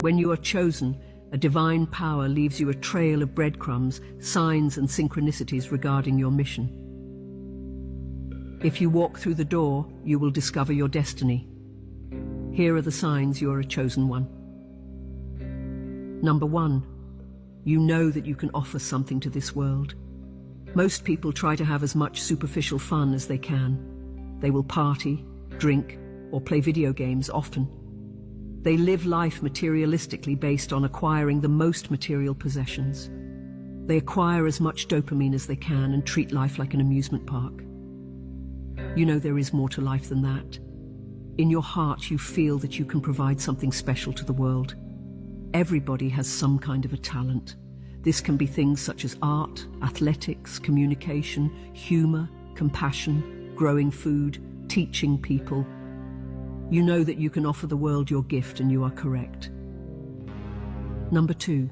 When you are chosen, a divine power leaves you a trail of breadcrumbs, signs and synchronicities regarding your mission. If you walk through the door, you will discover your destiny. Here are the signs you are a chosen one. Number 1, you know that you can offer something to this world. Most people try to have as much superficial fun as they can. They will party, drink, or play video games often. They live life materialistically based on acquiring the most material possessions. They acquire as much dopamine as they can and treat life like an amusement park. You know there is more to life than that. In your heart, you feel that you can provide something special to the world. Everybody has some kind of a talent. This can be things such as art, athletics, communication, humor, compassion, growing food, teaching people. You know that you can offer the world your gift, and you are correct. Number 2,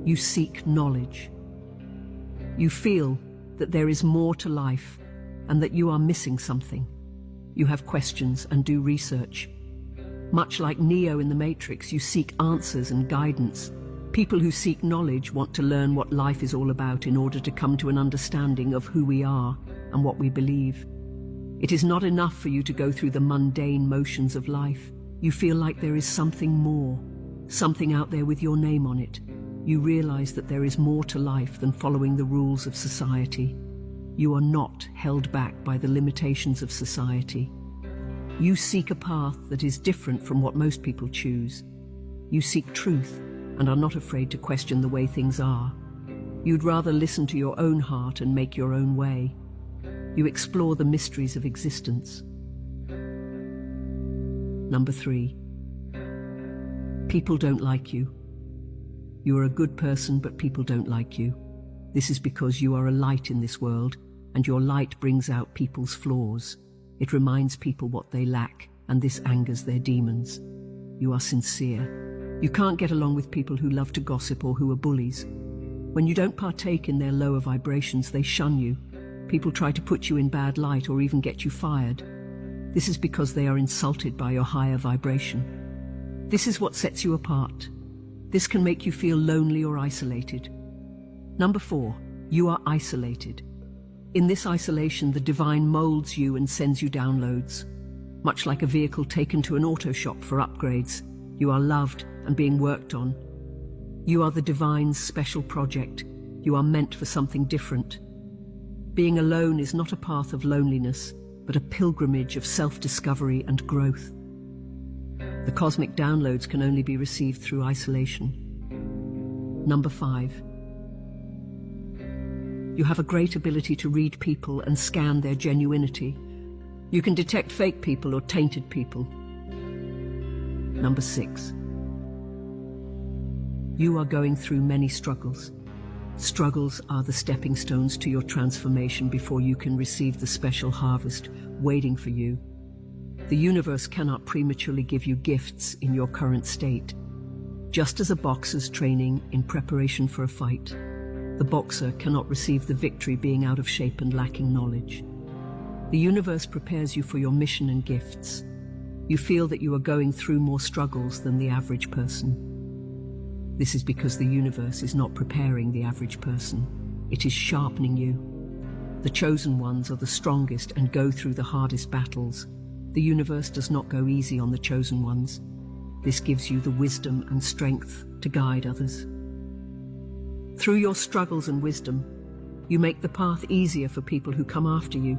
you seek knowledge. You feel that there is more to life and that you are missing something. You have questions and do research. Much like Neo in the Matrix, you seek answers and guidance. People who seek knowledge want to learn what life is all about in order to come to an understanding of who we are and what we believe. It is not enough for you to go through the mundane motions of life. You feel like there is something more, something out there with your name on it. You realize that there is more to life than following the rules of society. You are not held back by the limitations of society. You seek a path that is different from what most people choose. You seek truth and are not afraid to question the way things are. You'd rather listen to your own heart and make your own way. You explore the mysteries of existence. Number 3, people don't like you. You are a good person, but people don't like you. This is because you are a light in this world, and your light brings out people's flaws. It reminds people what they lack, and this angers their demons. You are sincere. You can't get along with people who love to gossip or who are bullies. When you don't partake in their lower vibrations, they shun you. People try to put you in bad light or even get you fired. This is because they are insulted by your higher vibration. This is what sets you apart. This can make you feel lonely or isolated. Number 4, you are isolated. In this isolation, the divine molds you and sends you downloads. Much like a vehicle taken to an auto shop for upgrades, you are loved and being worked on. You are the divine's special project. You are meant for something different. Being alone is not a path of loneliness, but a pilgrimage of self-discovery and growth. The cosmic downloads can only be received through isolation. Number 5, you have a great ability to read people and scan their genuinity. You can detect fake people or tainted people. Number 6, you are going through many struggles. Struggles are the stepping stones to your transformation before you can receive the special harvest waiting for you. The universe cannot prematurely give you gifts in your current state. Just as a boxer's training in preparation for a fight, the boxer cannot receive the victory being out of shape and lacking knowledge. The universe prepares you for your mission and gifts. You feel that you are going through more struggles than the average person. This is because the universe is not preparing the average person. It is sharpening you. The chosen ones are the strongest and go through the hardest battles. The universe does not go easy on the chosen ones. This gives you the wisdom and strength to guide others. Through your struggles and wisdom, you make the path easier for people who come after you.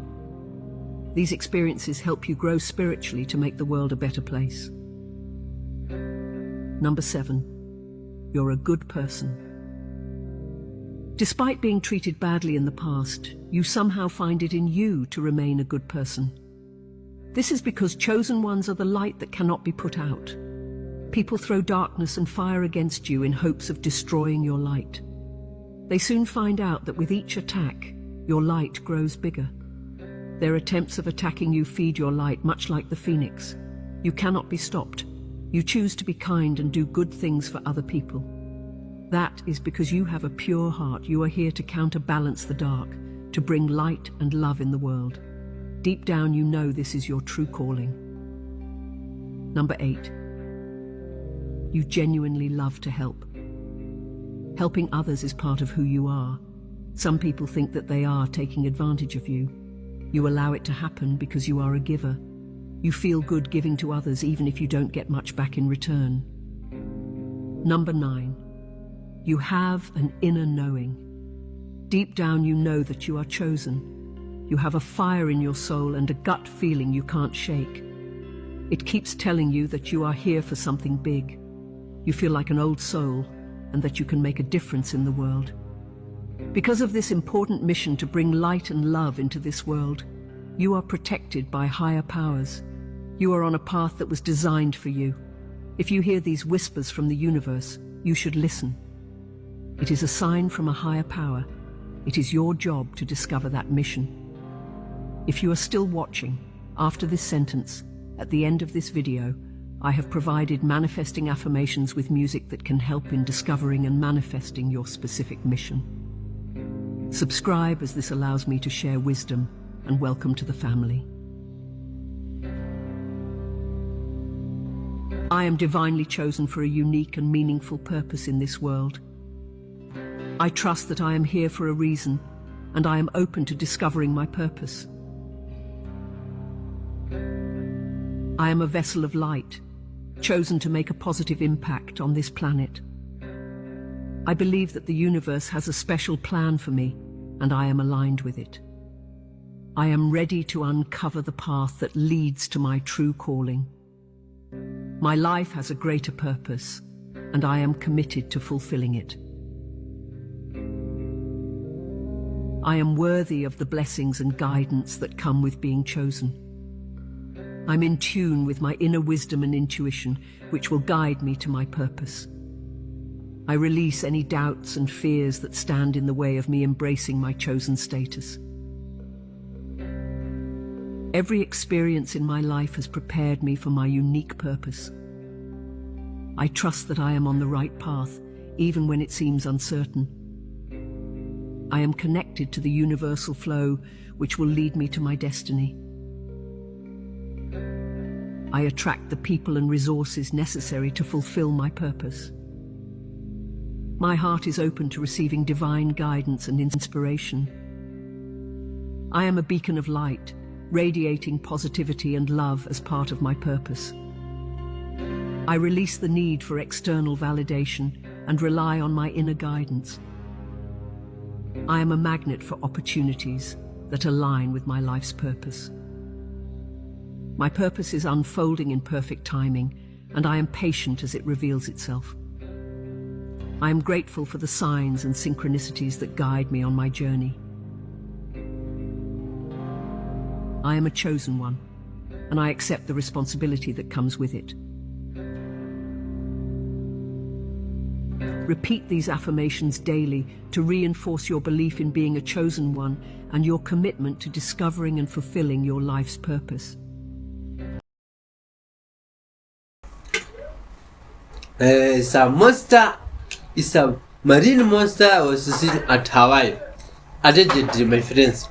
These experiences help you grow spiritually to make the world a better place. Number 7, you're a good person. Despite being treated badly in the past, you somehow find it in you to remain a good person. This is because chosen ones are the light that cannot be put out. People throw darkness and fire against you in hopes of destroying your light. They soon find out that with each attack, your light grows bigger. Their attempts of attacking you feed your light, much like the phoenix. You cannot be stopped. You choose to be kind and do good things for other people. That is because you have a pure heart. You are here to counterbalance the dark, to bring light and love in the world. Deep down, you know this is your true calling. Number 8. You genuinely love to help. Helping others is part of who you are. Some people think that they are taking advantage of you. You allow it to happen because you are a giver. You feel good giving to others even if you don't get much back in return. Number 9. You have an inner knowing. Deep down you know that you are chosen. You have a fire in your soul and a gut feeling you can't shake. It keeps telling you that you are here for something big. You feel like an old soul and that you can make a difference in the world. Because of this important mission to bring light and love into this world, you are protected by higher powers. You are on a path that was designed for you. If you hear these whispers from the universe, you should listen. It is a sign from a higher power. It is your job to discover that mission. If you are still watching, after this sentence, at the end of this video, I have provided manifesting affirmations with music that can help in discovering and manifesting your specific mission. Subscribe, as this allows me to share wisdom, and welcome to the family. I am divinely chosen for a unique and meaningful purpose in this world. I trust that I am here for a reason, and I am open to discovering my purpose. I am a vessel of light, chosen to make a positive impact on this planet. I believe that the universe has a special plan for me, and I am aligned with it. I am ready to uncover the path that leads to my true calling. My life has a greater purpose, and I am committed to fulfilling it. I am worthy of the blessings and guidance that come with being chosen. I'm in tune with my inner wisdom and intuition, which will guide me to my purpose. I release any doubts and fears that stand in the way of me embracing my chosen status. Every experience in my life has prepared me for my unique purpose. I trust that I am on the right path, even when it seems uncertain. I am connected to the universal flow, which will lead me to my destiny. I attract the people and resources necessary to fulfill my purpose. My heart is open to receiving divine guidance and inspiration. I am a beacon of light, radiating positivity and love as part of my purpose. I release the need for external validation and rely on my inner guidance. I am a magnet for opportunities that align with my life's purpose. My purpose is unfolding in perfect timing, and I am patient as it reveals itself. I am grateful for the signs and synchronicities that guide me on my journey. I am a chosen one, and I accept the responsibility that comes with it. Repeat these affirmations daily to reinforce your belief in being a chosen one and your commitment to discovering and fulfilling your life's purpose. It's a monster. It's a marine monster was seen at Hawaii. Allegedly, my friends.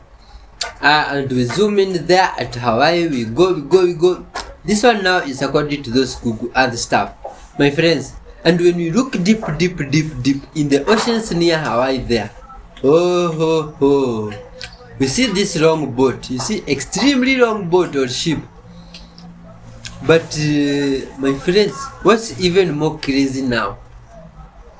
And we zoom in there at Hawaii. We go. This one now is according to those Google other stuff, my friends. And when we look deep in the oceans near Hawaii there, we see this long boat. You see, extremely long boat or ship. But my friends, what's even more crazy now?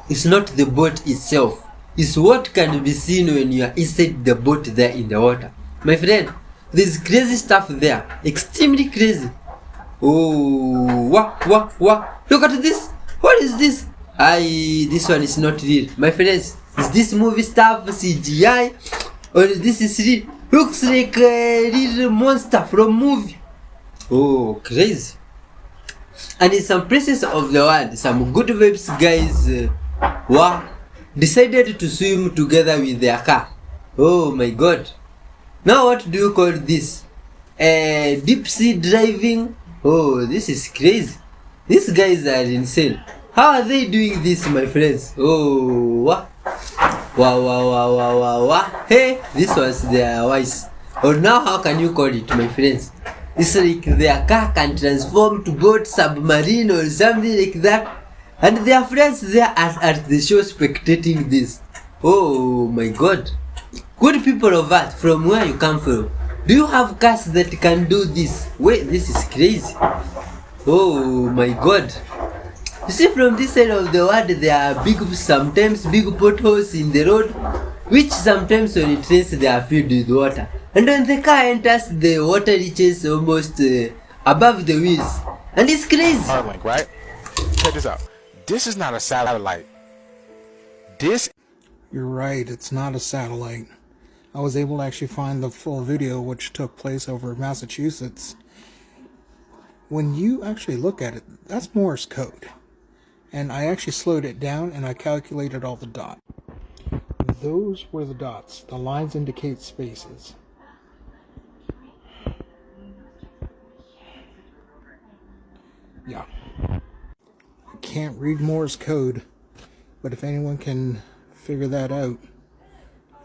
It's not the boat itself. It's what can be seen when you are inside the boat there in the water. My friend, there's crazy stuff there. Extremely crazy. Oh, what? Look at this. What is this? This one is not real. My friends, is this movie stuff CGI? Or this is real? Looks like a real monster from movie. Oh, crazy. And in some places of the world, some good vibes guys decided to swim together with their car. Oh my god. Now what do you call this? Deep sea driving? Oh, this is crazy. These guys are insane. How are they doing this, my friends? Oh, wow. Hey, this was their wise. Or now how can you call it, my friends? It's like their car can transform to boat, submarine or something like that. And their friends there at the show spectating this. Oh my god. Good people of Earth, from where you come from, do you have cars that can do this? Wait, this is crazy. Oh my god. You see, from this side of the world there are sometimes big potholes in the road, which sometimes when it rains they are filled with water. And when the car enters, the water reaches almost above the wheels. And it's crazy. Starlink, right? Check this out. This is not a satellite. You're right, it's not a satellite. I was able to actually find the full video, which took place over Massachusetts. When you actually look at it, that's Morse code. And I actually slowed it down and I calculated all the dots. Those were the dots. The lines indicate spaces. Yeah. I can't read Morse code, but if anyone can figure that out,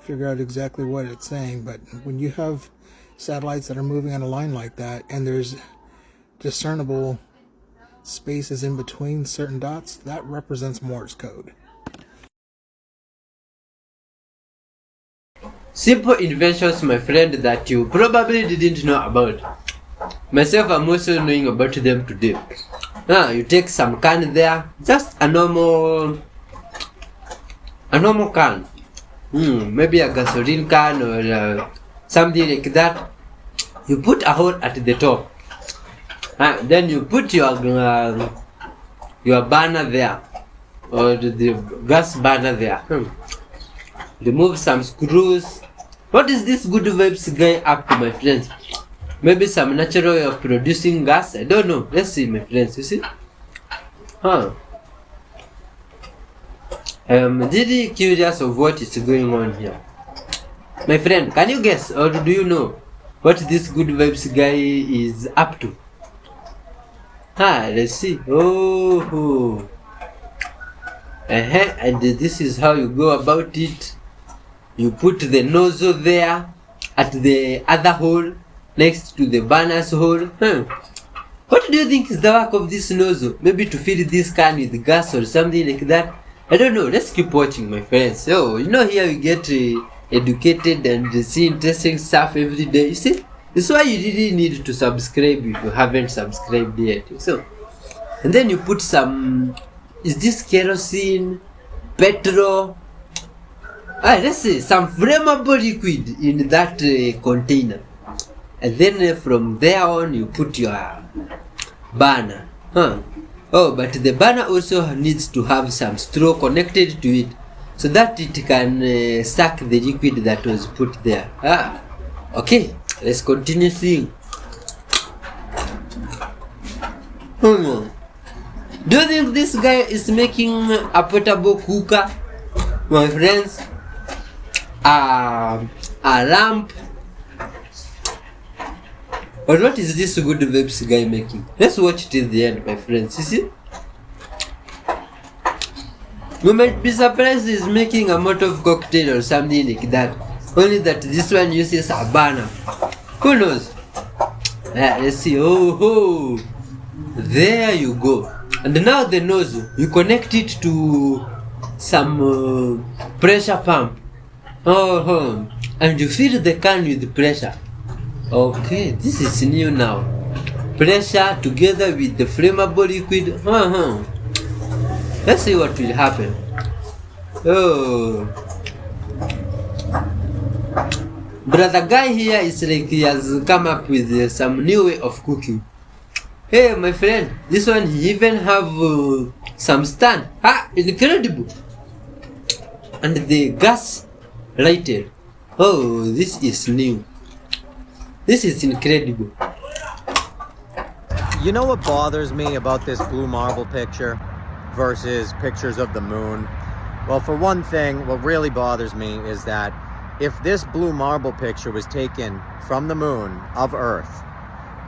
figure out exactly what it's saying. But when you have satellites that are moving on a line like that and there's discernible spaces in between certain dots, that represents Morse code. Simple inventions, my friend, that you probably didn't know about. Myself, I'm also knowing about them today. Now, you take some can there, just a normal can. Maybe a gasoline can or something like that. You put a hole at the top. Then you put your burner there, or the gas burner there. Remove some screws. What is this good vibes guy up to, my friends? Maybe some natural way of producing gas? I don't know. Let's see, my friends. You see? I'm really curious of what is going on here. My friend, can you guess or do you know what this good vibes guy is up to? Let's see. Oh. And this is how you go about it. You put the nozzle there at the other hole next to the burner's hole. What do you think is the work of this nozzle? Maybe to fill this can with gas or something like that? I don't know. Let's keep watching, my friends. So, here we get educated and see interesting stuff every day. You see? That's why you really need to subscribe if you haven't subscribed yet. So, and then you put some, is this kerosene, petrol? Let's say some flammable liquid in that container. And then from there on you put your burner. Oh, but the burner also needs to have some straw connected to it so that it can suck the liquid that was put there. Okay, let's continue seeing. Do you think this guy is making a portable cooker, my friends? A lamp? But what is this good vibes guy making? Let's watch till the end, my friends. You see? You might be surprised he's making a Molotov cocktail or something like that. Only that this one uses a burner. Who knows? Let's see. Oh, there you go. And now the nozzle, you connect it to some pressure pump. And you fill the can with pressure. Okay, this is new now. Pressure together with the flammable liquid. Let's see what will happen. Brother guy here is like he has come up with some new way of cooking. Hey, my friend, this one he even have some stand. Incredible! And the gas lighter. Oh, this is new. This is incredible. You know what bothers me about this blue marble picture versus pictures of the moon? Well, for one thing, what really bothers me is that if this blue marble picture was taken from the moon of Earth,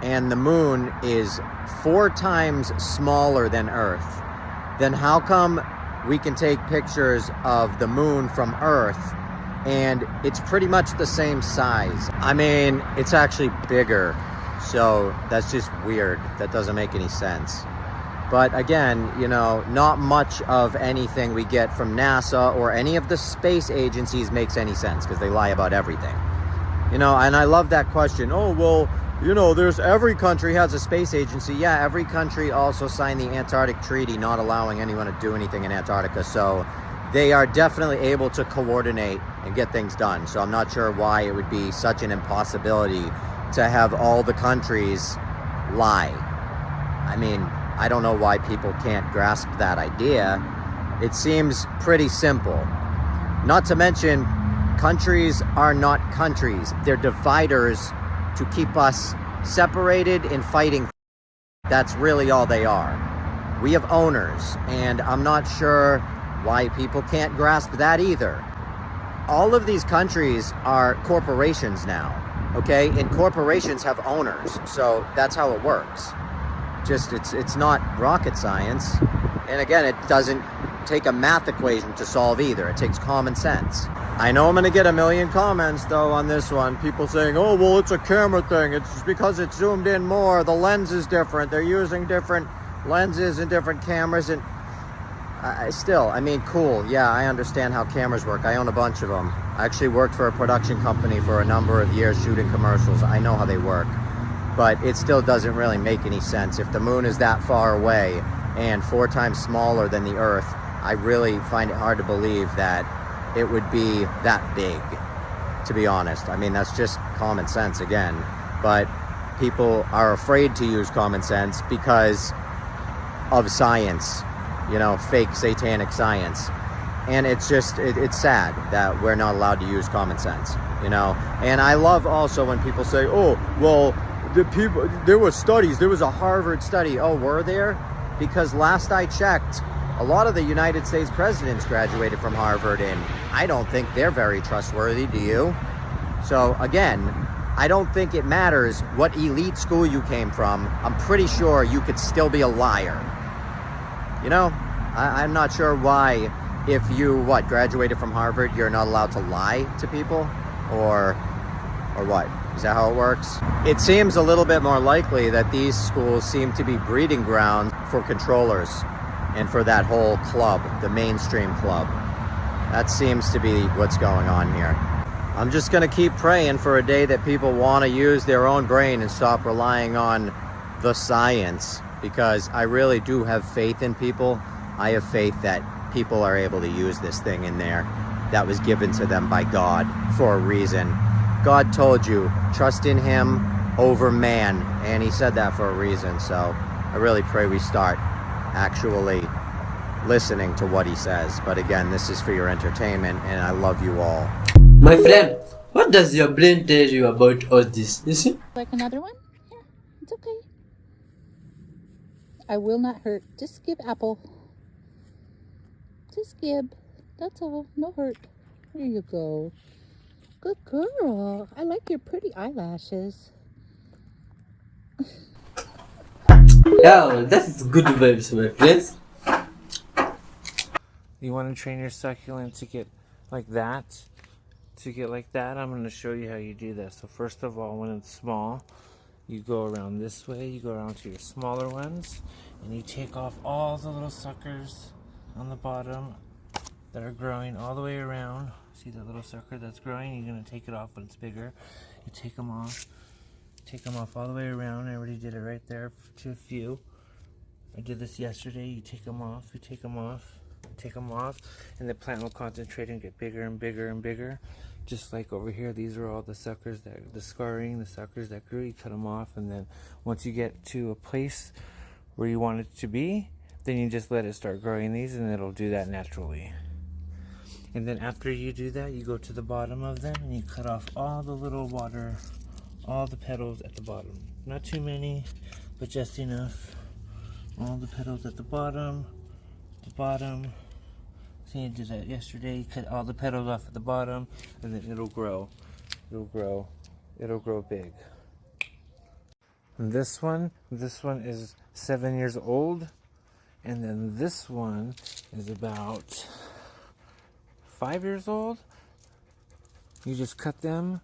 and the moon is 4 times smaller than Earth, then how come we can take pictures of the moon from Earth and it's pretty much the same size? I mean, it's actually bigger, so that's just weird. That doesn't make any sense. But again, you know, not much of anything we get from NASA or any of the space agencies makes any sense, because they lie about everything. You know, and I love that question. Oh, well, you know, there's every country has a space agency. Yeah, every country also signed the Antarctic Treaty, not allowing anyone to do anything in Antarctica. So they are definitely able to coordinate and get things done. So I'm not sure why it would be such an impossibility to have all the countries lie. I mean, I don't know why people can't grasp that idea. It seems pretty simple. Not to mention, countries are not countries. They're dividers to keep us separated and fighting. That's really all they are. We have owners, and I'm not sure why people can't grasp that either. All of these countries are corporations now, okay? And corporations have owners, so that's how it works. Just, it's not rocket science. And again, it doesn't take a math equation to solve either. It takes common sense. I know I'm gonna get a million comments though on this one. People saying, oh, well, it's a camera thing. It's because it's zoomed in more. The lens is different. They're using different lenses and different cameras. And still, I mean, cool. Yeah, I understand how cameras work. I own a bunch of them. I actually worked for a production company for a number of years shooting commercials. I know how they work. But it still doesn't really make any sense. If the moon is that far away and 4 times smaller than the Earth, I really find it hard to believe that it would be that big, to be honest. I mean, that's just common sense again. But people are afraid to use common sense because of science, you know, fake satanic science. And it's just, it's sad that we're not allowed to use common sense, you know. And I love also when people say, oh, well, there were studies, there was a Harvard study. Oh, were there? Because last I checked, a lot of the United States presidents graduated from Harvard, and I don't think they're very trustworthy, do you? So again, I don't think it matters what elite school you came from. I'm pretty sure you could still be a liar. You know, I'm not sure why, if you, graduated from Harvard, you're not allowed to lie to people, or what? Is that how it works? It seems a little bit more likely that these schools seem to be breeding grounds for controllers and for that whole club, the mainstream club. That seems to be what's going on here. I'm just gonna keep praying for a day that people wanna use their own brain and stop relying on the science, because I really do have faith in people. I have faith that people are able to use this thing in there that was given to them by God for a reason. God told you, trust in him over man, and he said that for a reason. So I really pray we start actually listening to what he says. But again, this is for your entertainment, and I love you all. My friend, what does your brain tell you about all this? You see? Like another one? Here, it's okay. I will not hurt. Just give apple. Just give. That's all. No hurt. There you go. Good girl. I like your pretty eyelashes. Yeah, that's good vibes, my friends. You want to train your succulent to get like that? I'm going to show you how you do that. So first of all, when it's small, you go around this way, you go around to your smaller ones, and you take off all the little suckers on the bottom that are growing all the way around. See that little sucker that's growing? You're going to take it off when it's bigger. You take them off all the way around. I already did it right there to a few. I did this yesterday. You take them off, and the plant will concentrate and get bigger and bigger and bigger. Just like over here, these are all the suckers the suckers that grew. You cut them off, and then once you get to a place where you want it to be, then you just let it start growing these, and it'll do that naturally. And then after you do that, you go to the bottom of them and you cut off all the little water, all the petals at the bottom. Not too many, but just enough. All the petals at the bottom. See, I did that yesterday. You cut all the petals off at the bottom, and then it'll grow. It'll grow big. And this one is 7 years old, and then this one is about 5 years old. You just cut them.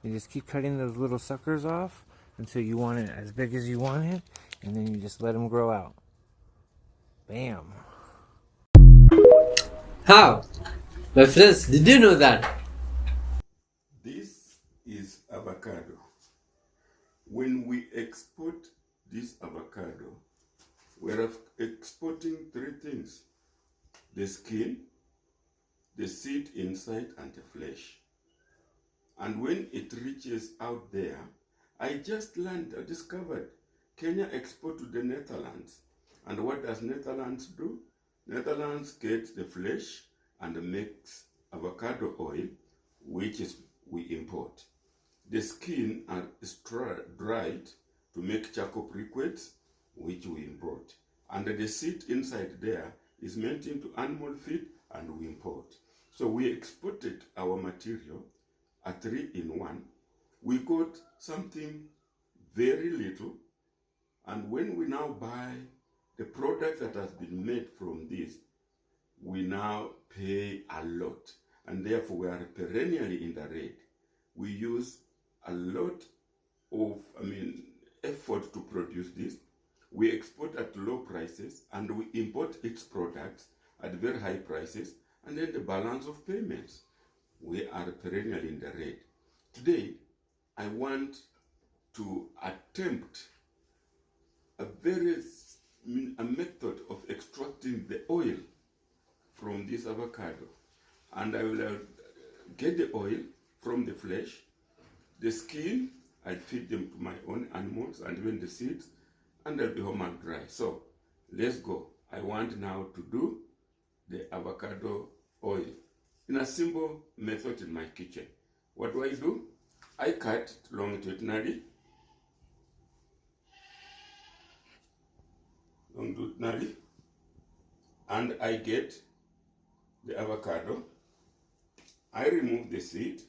You just keep cutting those little suckers off until you want it as big as you want it, and then you just let them grow out. Bam. How? My friends, did you know that? This is avocado. When we export this avocado, we're exporting three things: the skin, the seed inside, and the flesh. And when it reaches out there, I discovered Kenya export to the Netherlands. And what does Netherlands do? Netherlands gets the flesh and makes avocado oil, which is we import. The skin is dried to make charcoal briquettes, which we import. And the seed inside there is made into animal feed, and we import. So we exported our material a 3-in-1. We got something very little, and when we now buy the product that has been made from this, we now pay a lot, and therefore we are perennially in the red. We use a lot of effort to produce this. We export at low prices, and we import its products at very high prices, and then the balance of payments. We are perennially in the red. Today, I want to attempt a method of extracting the oil from this avocado. And I will get the oil from the flesh, the skin, I'll feed them to my own animals, and even the seeds, and they'll be home and dry. So, let's go. I want now to do the avocado oil in a simple method in my kitchen. What do? I cut longitudinally, and I get the avocado. I remove the seed.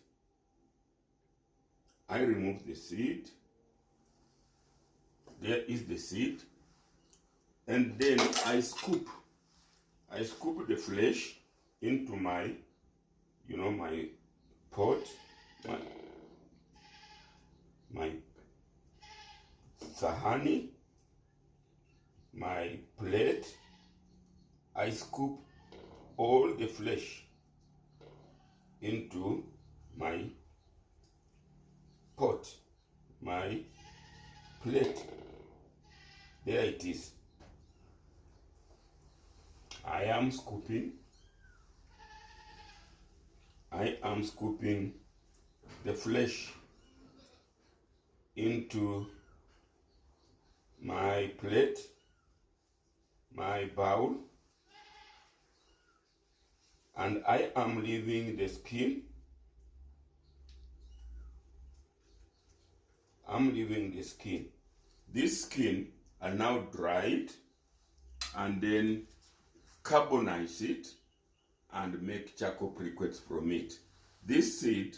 There is the seed. And then I scoop the flesh into my my pot, my sahani, my plate. I scoop all the flesh into my pot, my plate. There it is. I am scooping the flesh into my plate, my bowl, and I am leaving the skin. This skin are now dried, and then carbonize it and make charcoal briquettes from it. This seed,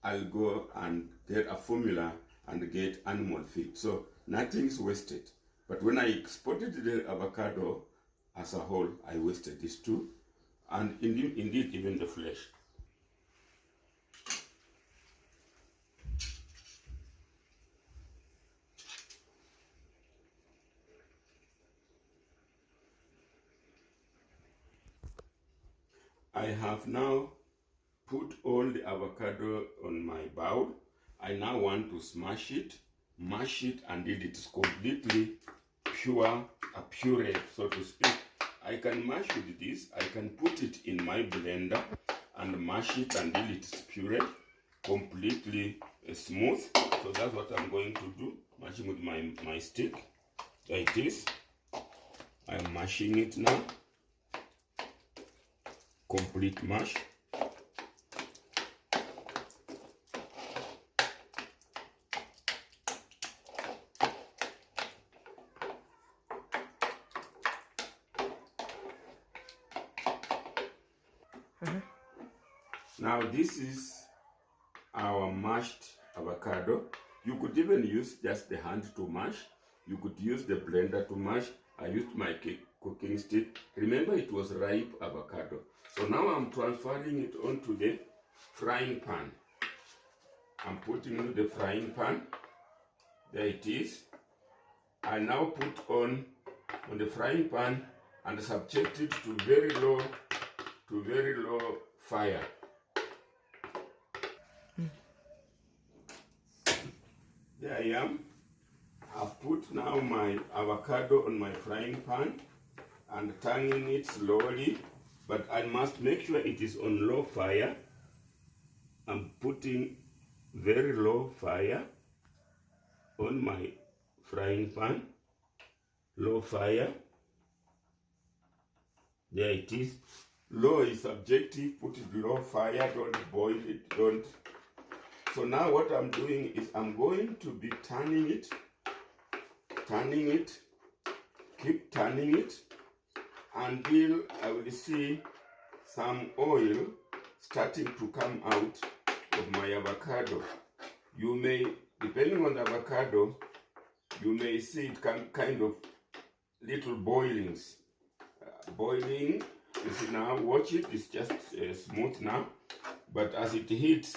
I'll go and get a formula and get animal feed. So nothing's wasted. But when I exported the avocado as a whole, I wasted this too. And indeed even the flesh. I have now put all the avocado on my bowl. I now want to mash it until it is completely pure, a puree, so to speak. I can mash with this. I can put it in my blender and mash it until it is puree, completely smooth. So that's what I'm going to do, mashing with my stick. There it is. I'm mashing it now. Complete mash. Now this is our mashed avocado. You could even use just the hand to mash. You could use the blender to mash. I used my cooking stick. Remember, it was ripe avocado. So now I'm transferring it onto the frying pan. I'm putting it in the frying pan. There it is. I now put on the frying pan and subject it to very low fire. There I am. I've put now my avocado on my frying pan and turning it slowly, but I must make sure it is on low fire. I'm putting very low fire on my frying pan. Low fire. There it is. Low is subjective. Put it low fire. Don't boil it. Don't. So now what I'm doing is I'm going to be turning it, keep turning it until I will see some oil starting to come out of my avocado. You may, depending on the avocado, you may see it kind of little boilings. Boiling, you see now, watch it, it's just smooth now. But as it heats,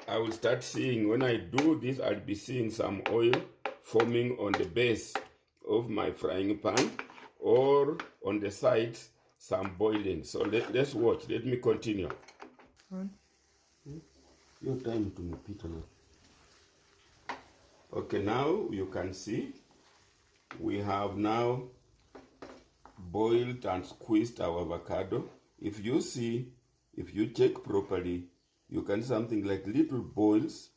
I will start seeing, when I do this, I'll be seeing some oil forming on the base of my frying pan or on the sides, some boiling. So let's watch. Let me continue. Your time to me, Peter. Okay, now you can see we have now boiled and squeezed our avocado. If you check properly, you can see something like little boils,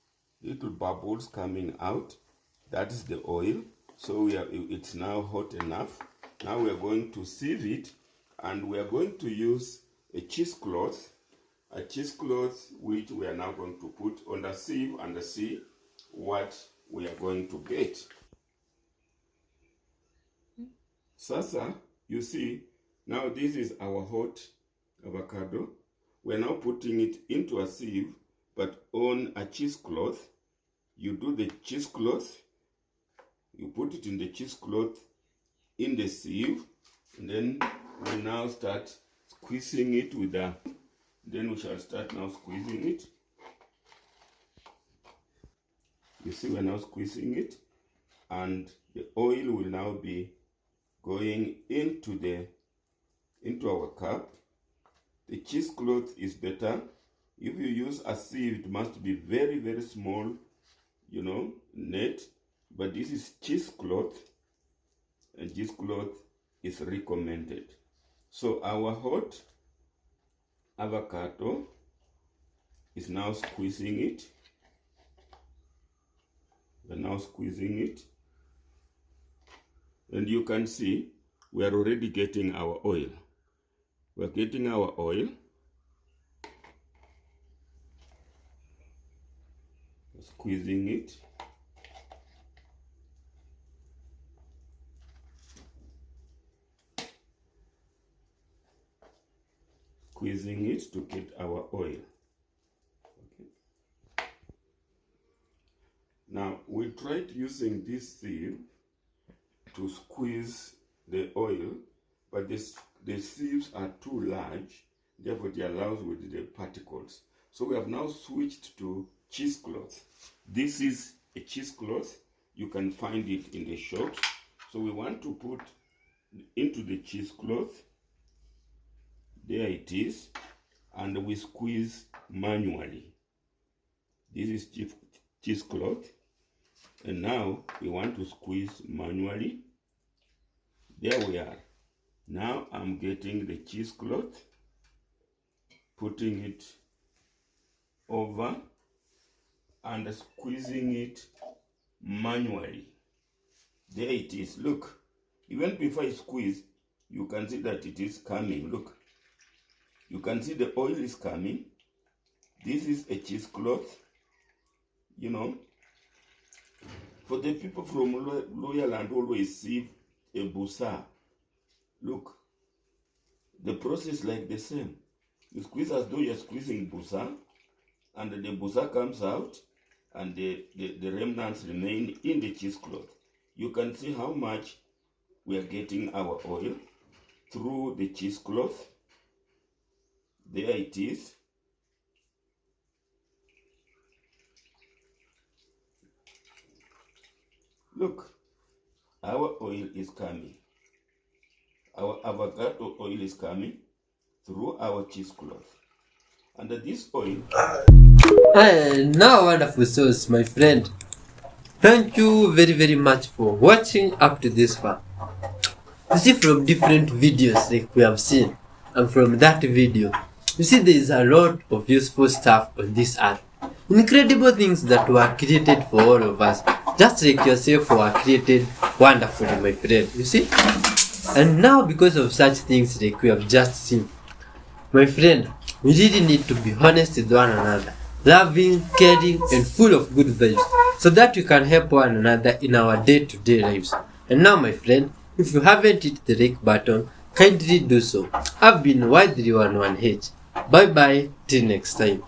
little bubbles coming out. That is the oil. So it's now hot enough. Now we are going to sieve it, and we are going to use a cheesecloth, which we are now going to put on the sieve and see what we are going to get. Sasa, you see, now this is our hot avocado. We're now putting it into a sieve, but on a cheesecloth. You do the cheesecloth, you put it in the cheesecloth in the sieve, and then we now start squeezing it with the, then we shall start now squeezing it. You see, we're now squeezing it, and the oil will now be going into our cup. The cheesecloth is better. If you use a sieve, it must be very, very small, net. But this is cheesecloth, and cheesecloth is recommended. So our hot avocado is now squeezing it. We're now squeezing it. And you can see we are already getting our oil. We're getting our oil. Squeezing it. Squeezing it to get our oil. Okay. Now we tried using this sieve to squeeze the oil, but the sieves are too large, therefore it allows with the particles. So we have now switched to cheesecloth. This is a cheesecloth. You can find it in the shops. So we want to put into the cheesecloth. There it is, and we squeeze manually. This is cheesecloth, and now we want to squeeze manually. There we are. Now I'm getting the cheesecloth, putting it over and squeezing it manually. There it is. Look, even before I squeeze, you can see that it is coming. Look, you can see the oil is coming. This is a cheesecloth. For the people from loyal land always sieve a busa. Look, the process like the same. You squeeze as though you're squeezing busa, and the busa comes out, and the remnants remain in the cheesecloth. You can see how much we are getting our oil through the cheesecloth. There it is. Look, our oil is coming. our avocado oil is coming through our cheesecloth. And this oil... Now wonderful sauce, my friend. Thank you very much for watching up to this far. You see, from different videos like we have seen, and from that video, you see there is a lot of useful stuff on this earth. Incredible things that were created for all of us, just like yourself were created wonderfully, my friend. You see? And now because of such things like we have just seen, my friend, we really need to be honest with one another, loving, caring, and full of good vibes, so that we can help one another in our day-to-day lives. And now, my friend, if you haven't hit the like button, kindly do so. I've been Y311H. Bye bye, till next time.